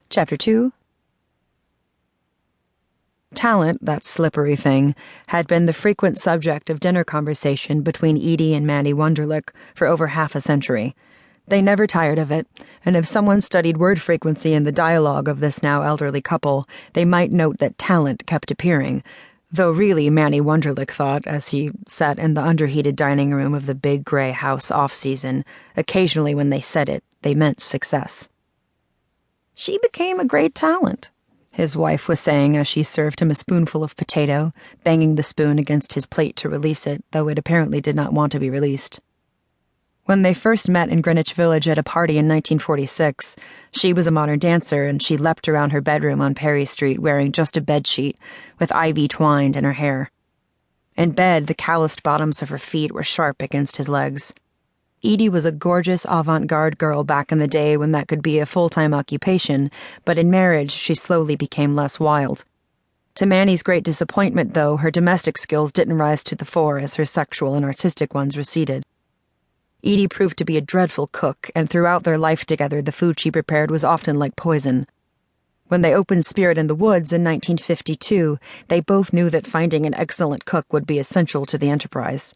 Chapter 2. Talent, that slippery thing, had been the frequent subject of dinner conversation between Edie and Manny Wunderlich for over half a century. They never tired of it, and if someone studied word frequency in the dialogue of this now elderly couple, they might note that talent kept appearing, though really Manny Wunderlich thought, as he sat in the underheated dining room of the big gray house off-season, occasionally when they said it, they meant success. "She became a great talent," his wife was saying as she served him a spoonful of potato, banging the spoon against his plate to release it, though it apparently did not want to be released. When they first met in Greenwich Village at a party in 1946, she was a modern dancer and she leapt around her bedroom on Perry Street wearing just a bedsheet, with ivy twined in her hair. In bed, the calloused bottoms of her feet were sharp against his legs. Edie was a gorgeous avant-garde girl back in the day when that could be a full-time occupation, but in marriage she slowly became less wild. To Manny's great disappointment, though, her domestic skills didn't rise to the fore as her sexual and artistic ones receded. Edie proved to be a dreadful cook, and throughout their life together the food she prepared was often like poison. When they opened Spirit in the Woods in 1952, they both knew that finding an excellent cook would be essential to the enterprise.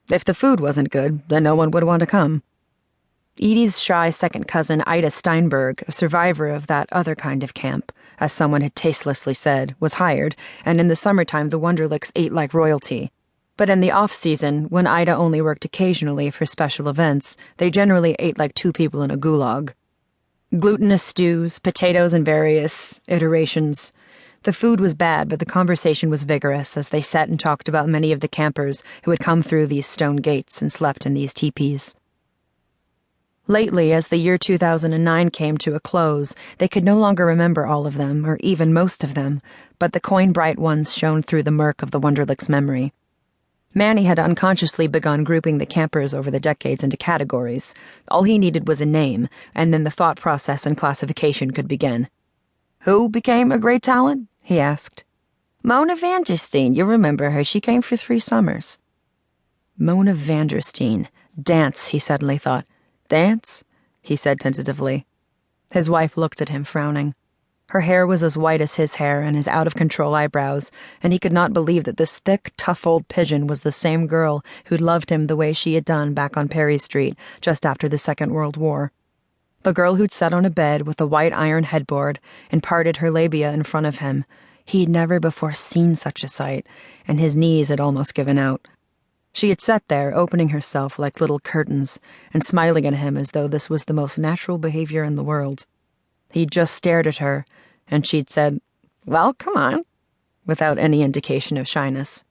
If the food wasn't good, then no one would want to come. Edie's shy second cousin, Ida Steinberg, a survivor of that other kind of camp, as someone had tastelessly said, was hired, and in the summertime the Wunderlichs ate like royalty. But in the off-season, when Ida only worked occasionally for special events, they generally ate like two people in a gulag. Glutinous stews, potatoes in various iterations. The food was bad, but the conversation was vigorous as they sat and talked about many of the campers who had come through these stone gates and slept in these teepees. Lately, as the year 2009 came to a close, they could no longer remember all of them, or even most of them, but the coin-bright ones shone through the murk of the Wunderlich's memory. Manny had unconsciously begun grouping the campers over the decades into categories. All he needed was a name, and then the thought process and classification could begin. "Who became a great talent?" he asked. "Mona Vanderstein, you remember her, she came for 3 summers. Mona Vanderstein. Dance, he suddenly thought. "Dance?" he said tentatively. His wife looked at him, frowning. Her hair was as white as his hair and his out-of-control eyebrows, and he could not believe that this thick, tough old pigeon was the same girl who'd loved him the way she had done back on Perry Street just after the Second World War. The girl who'd sat on a bed with a white iron headboard and parted her labia in front of him. He'd never before seen such a sight, and his knees had almost given out. She had sat there, opening herself like little curtains, and smiling at him as though this was the most natural behavior in the world. He'd just stared at her, and she'd said, "Well, come on," without any indication of shyness.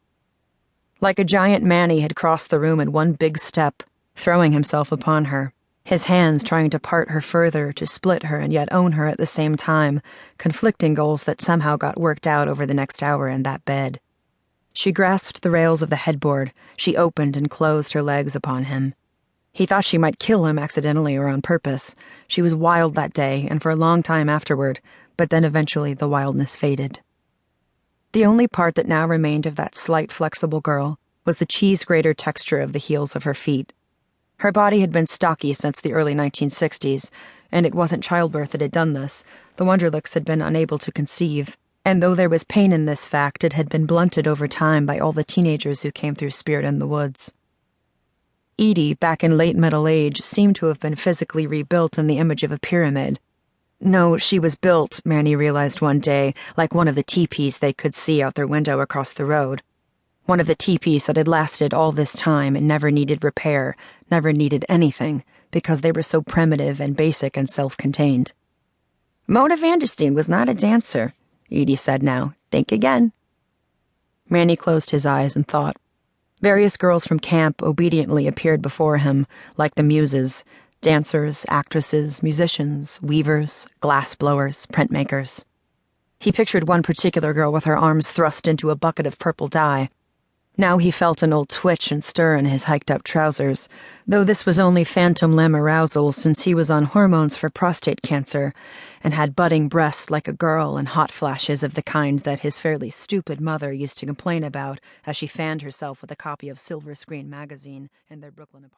Like a giant, Manny had crossed the room in one big step, throwing himself upon her, his hands trying to part her further, to split her and yet own her at the same time, conflicting goals that somehow got worked out over the next hour in that bed. She grasped the rails of the headboard. She opened and closed her legs upon him. He thought she might kill him accidentally or on purpose. She was wild that day, and for a long time afterward, but then eventually the wildness faded. The only part that now remained of that slight, flexible girl was the cheese-grater texture of the heels of her feet. Her body had been stocky since the early 1960s, and it wasn't childbirth that had done this. The Wunderlichs had been unable to conceive, and though there was pain in this fact, it had been blunted over time by all the teenagers who came through Spirit in the Woods. Edie, back in late middle age, seemed to have been physically rebuilt in the image of a pyramid. No, she was built, Manny realized one day, like one of the teepees they could see out their window across the road. One of the teepees that had lasted all this time and never needed repair, never needed anything, because they were so primitive and basic and self-contained. "Mona Vanderstein was not a dancer," Edie said now. "Think again." Manny closed his eyes and thought. Various girls from camp obediently appeared before him, like the muses, dancers, actresses, musicians, weavers, glass-blowers, printmakers. He pictured one particular girl with her arms thrust into a bucket of purple dye. Now he felt an old twitch and stir in his hiked-up trousers, though this was only phantom limb arousal since he was on hormones for prostate cancer and had budding breasts like a girl and hot flashes of the kind that his fairly stupid mother used to complain about as she fanned herself with a copy of Silver Screen magazine in their Brooklyn apartment.